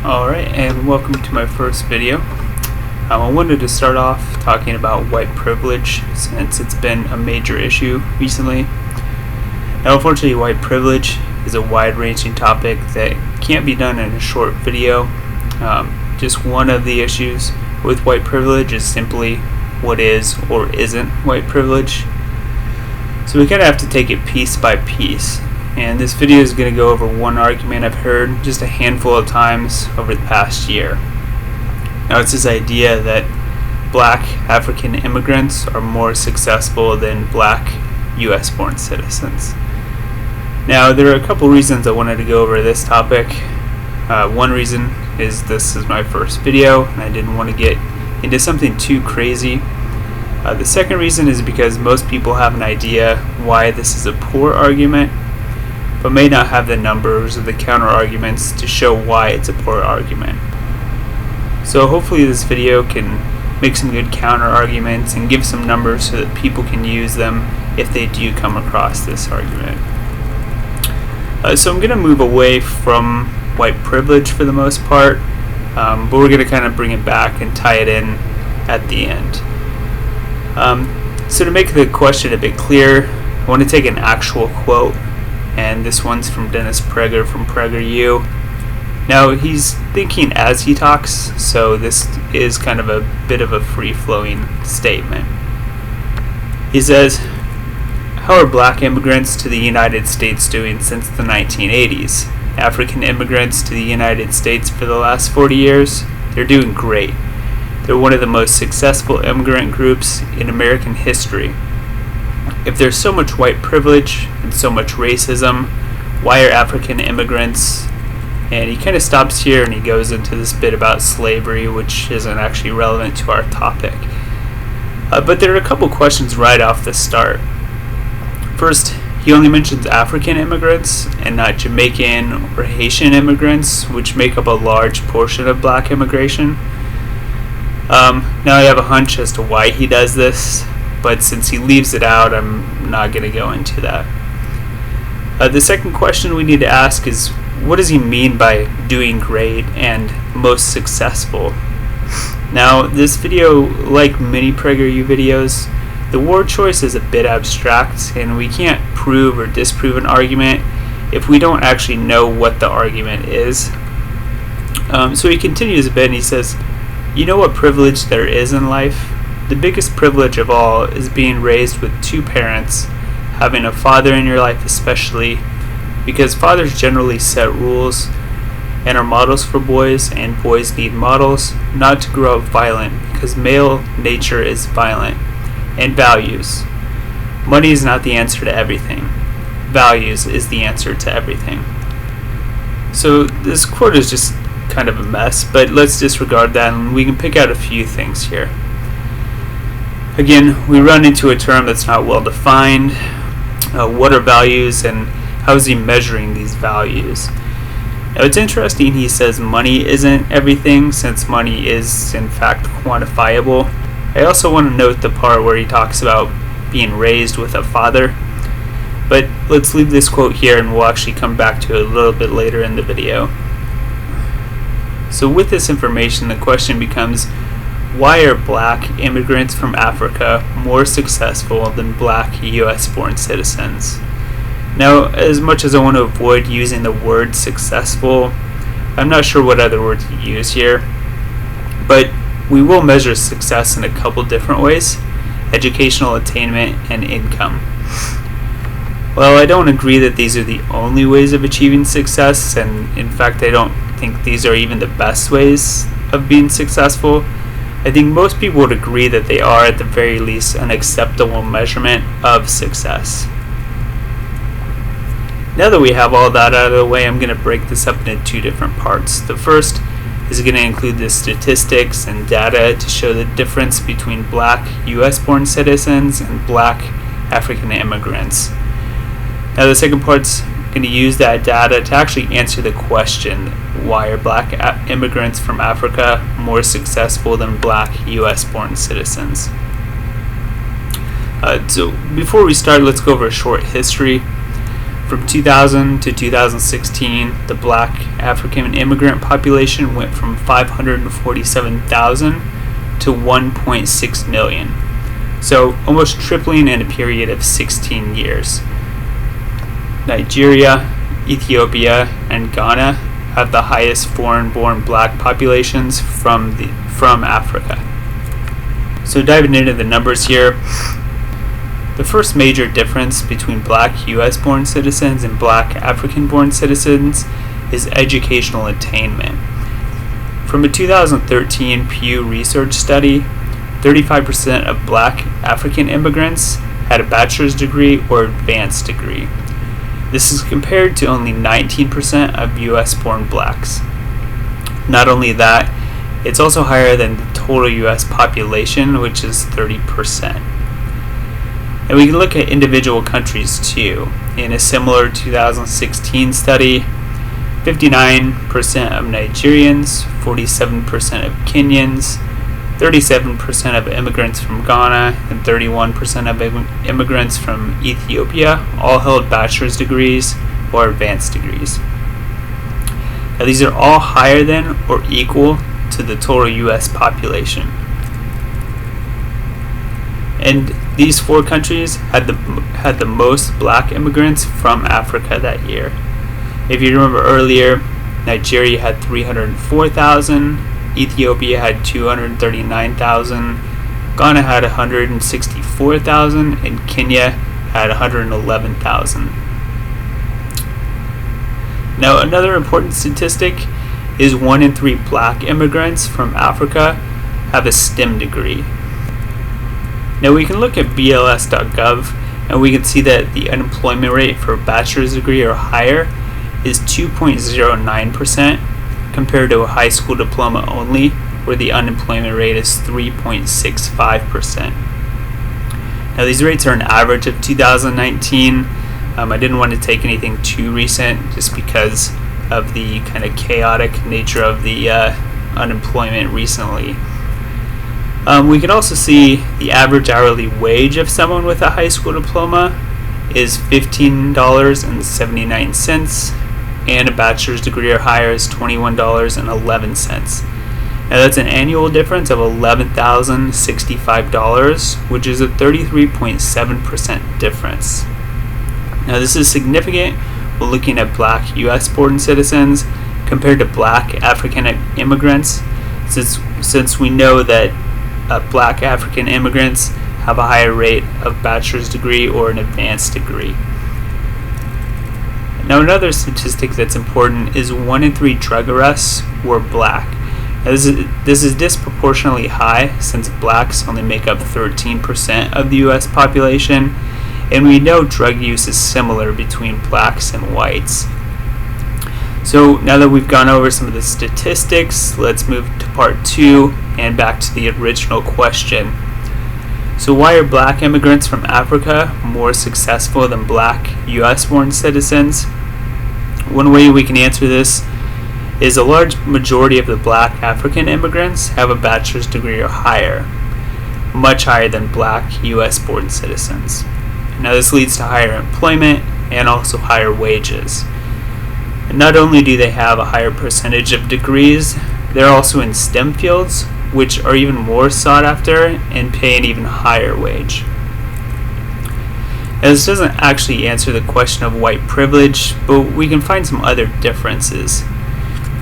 Alright, and welcome to my first video. I wanted to start off talking about white privilege since it's been a major issue recently. Now, unfortunately, white privilege is a wide-ranging topic that can't be done in a short video. Just one of the issues with white privilege is simply what is or isn't white privilege. So we kind of have to take it piece by piece. And this video is going to go over one argument I've heard just a handful of times over the past year. Now, it's this idea that black African immigrants are more successful than black US born citizens. Now, there are a couple reasons I wanted to go over this topic. One reason is this is my first video and I didn't want to get into something too crazy. The second reason is because most people have an idea why this is a poor argument, but may not have the numbers or the counter arguments to show why it's a poor argument. So hopefully this video can make some good counter arguments and give some numbers so that people can use them if they do come across this argument. So I'm going to move away from white privilege for the most part, but we're going to kind of bring it back and tie it in at the end. So to make the question a bit clearer, I want to take an actual quote, and this one's from Dennis Prager from PragerU. Now, he's thinking as he talks, so this is kind of a bit of a free-flowing statement. He says, "How are black immigrants to the United States doing since the 1980s? African immigrants to the United States for the last 40 years? They're doing great. They're one of the most successful immigrant groups in American history. If there's so much white privilege and so much racism, why are African immigrants..." And he kind of stops here and he goes into this bit about slavery, which isn't actually relevant to our topic. But there are a couple questions right off the start. First, he only mentions African immigrants and not Jamaican or Haitian immigrants, which make up a large portion of black immigration. Now I have a hunch as to why he does this, but since he leaves it out, I'm not going to go into that. The second question we need to ask is, what does he mean by doing great and most successful? Now, this video, like many PragerU videos, the word choice is a bit abstract, and we can't prove or disprove an argument if we don't actually know what the argument is. So he continues a bit and he says, "You know what privilege there is in life? The biggest privilege of all is being raised with two parents, having a father in your life especially, because fathers generally set rules and are models for boys, and boys need models not to grow up violent, because male nature is violent, and values. Money is not the answer to everything. Values is the answer to everything." So this quote is just kind of a mess, but let's disregard that and we can pick out a few things here. Again, we run into a term that's not well defined. What are values and how is he measuring these values? Now, it's interesting he says money isn't everything, since money is in fact quantifiable. I also want to note the part where he talks about being raised with a father, but let's leave this quote here and we'll actually come back to it a little bit later in the video. So with this information, the question becomes, why are black immigrants from Africa more successful than black US born citizens? Now, as much as I want to avoid using the word successful, I'm not sure what other word to use here, but we will measure success in a couple different ways: educational attainment and income. Well, I don't agree that these are the only ways of achieving success, and in fact I don't think these are even the best ways of being successful. I think most people would agree that they are at the very least an acceptable measurement of success. Now that we have all that out of the way, I'm going to break this up into two different parts. The first is going to include the statistics and data to show the difference between black US born citizens and black African immigrants. Now the second part's going to use that data to actually answer the question, why are black immigrants from Africa more successful than black US born citizens? So before we start, let's go over a short history. From 2000 to 2016, the black African immigrant population went from 547,000 to 1.6 million. So almost tripling in a period of 16 years. Nigeria, Ethiopia, and Ghana have the highest foreign-born black populations from Africa. So diving into the numbers here, the first major difference between black US-born citizens and black African-born citizens is educational attainment. From a 2013 Pew research study, 35% of black African immigrants had a bachelor's degree or advanced degree. This is compared to only 19% of US-born blacks. Not only that, it's also higher than the total US population, which is 30%. And we can look at individual countries too. In a similar 2016 study, 59% of Nigerians, 47% of Kenyans, 37% of immigrants from Ghana, and 31% of immigrants from Ethiopia all held bachelor's degrees or advanced degrees. Now these are all higher than or equal to the total US population. And these four countries had the most black immigrants from Africa that year. If you remember earlier, Nigeria had 304,000, Ethiopia had 239,000, Ghana had 164,000, and Kenya had 111,000. Now another important statistic is 1 in 3 black immigrants from Africa have a STEM degree. Now we can look at bls.gov and we can see that the unemployment rate for a bachelor's degree or higher is 2.09% compared to a high school diploma only, where the unemployment rate is 3.65%. Now these rates are an average of 2019. I didn't want to take anything too recent just because of the kind of chaotic nature of the unemployment recently. We can also see the average hourly wage of someone with a high school diploma is $15.79, and a bachelor's degree or higher is $21.11. Now that's an annual difference of $11,065, which is a 33.7% difference. Now this is significant when looking at black US-born citizens compared to black African immigrants, since we know that black African immigrants have a higher rate of bachelor's degree or an advanced degree. Now another statistic that's important is 1 in 3 drug arrests were black. Now this is disproportionately high since blacks only make up 13% of the US population, and we know drug use is similar between blacks and whites. So now that we've gone over some of the statistics, let's move to part 2 and back to the original question. So why are black immigrants from Africa more successful than black US-born citizens? One way we can answer this is a large majority of the black African immigrants have a bachelor's degree or higher, much higher than black US-born citizens. Now this leads to higher employment and also higher wages. And not only do they have a higher percentage of degrees, they're also in STEM fields, which are even more sought after and pay an even higher wage. Now, this doesn't actually answer the question of white privilege, but we can find some other differences.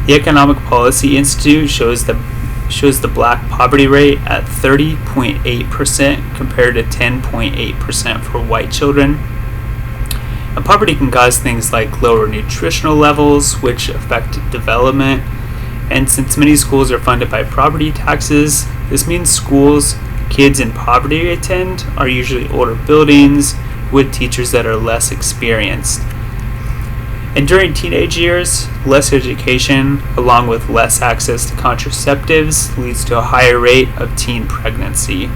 The Economic Policy Institute shows the black poverty rate at 30.8% compared to 10.8% for white children. And poverty can cause things like lower nutritional levels, which affect development. And since many schools are funded by property taxes, this means schools kids in poverty attend are usually older buildings with teachers that are less experienced. And during teenage years, less education, along with less access to contraceptives, leads to a higher rate of teen pregnancy.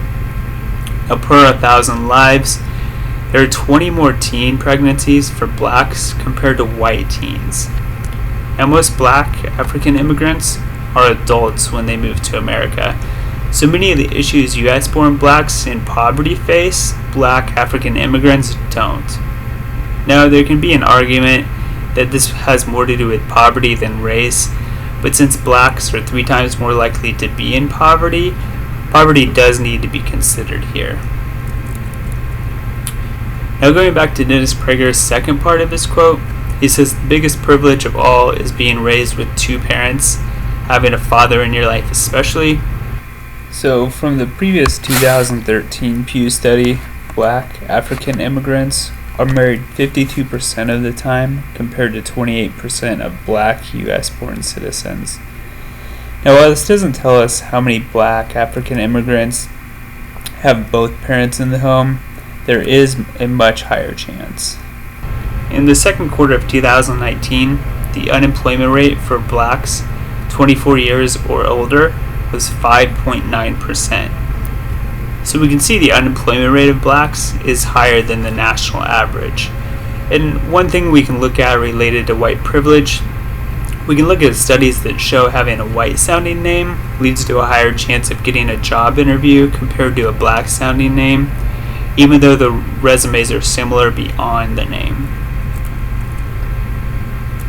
Now, per 1,000 lives, there are 20 more teen pregnancies for blacks compared to white teens. And most black African immigrants are adults when they move to America. So many of the issues US-born blacks in poverty face, black African immigrants don't. Now, there can be an argument that this has more to do with poverty than race, but since blacks are 3 times more likely to be in poverty, poverty does need to be considered here. Now, going back to Dennis Prager's second part of his quote, he says, "The biggest privilege of all is being raised with 2 parents, having a father in your life especially." So, from the previous 2013 Pew study, black African immigrants are married 52% of the time compared to 28% of black US-born citizens. Now, while this doesn't tell us how many black African immigrants have both parents in the home, there is a much higher chance. In the second quarter of 2019, the unemployment rate for blacks 24 years or older was 5.9%. So we can see the unemployment rate of blacks is higher than the national average. And one thing we can look at related to white privilege, we can look at studies that show having a white sounding name leads to a higher chance of getting a job interview compared to a black sounding name, even though the resumes are similar beyond the name.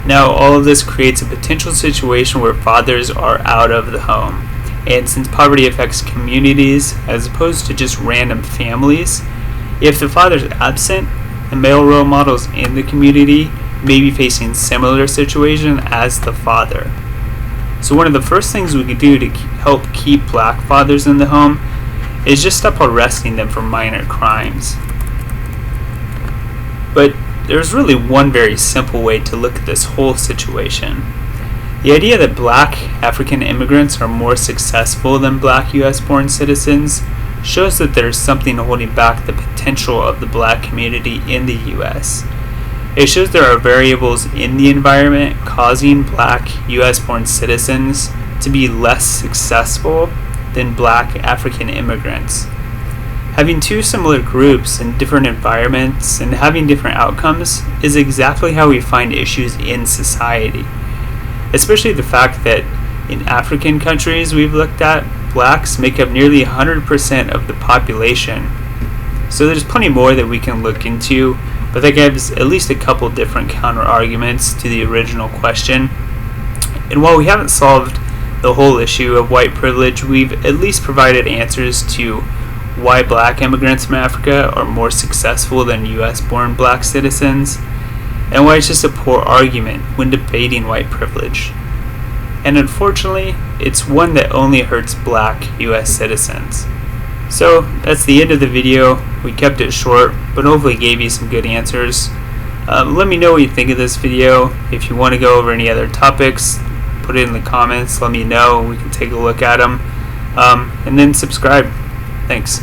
Now, all of this creates a potential situation where fathers are out of the home. And since poverty affects communities as opposed to just random families, if the father is absent, the male role models in the community may be facing similar situation as the father. So one of the first things we can do to help keep black fathers in the home is just stop arresting them for minor crimes. But there's really one very simple way to look at this whole situation. The idea that black African immigrants are more successful than black US-born citizens shows that there's something holding back the potential of the black community in the US. It shows there are variables in the environment causing black US-born citizens to be less successful than black African immigrants. Having 2 similar groups in different environments and having different outcomes is exactly how we find issues in society. Especially the fact that in African countries we've looked at, blacks make up nearly 100% of the population. So there's plenty more that we can look into, but that gives at least a couple different counter arguments to the original question. And while we haven't solved the whole issue of white privilege, we've at least provided answers to why black immigrants from Africa are more successful than US-born black citizens, and why it's just a poor argument when debating white privilege. And unfortunately, it's one that only hurts black US citizens. So that's the end of the video. We kept it short, but hopefully gave you some good answers. Let me know what you think of this video. If you want to go over any other topics, put it in the comments, let me know, we can take a look at them. And then subscribe. Thanks.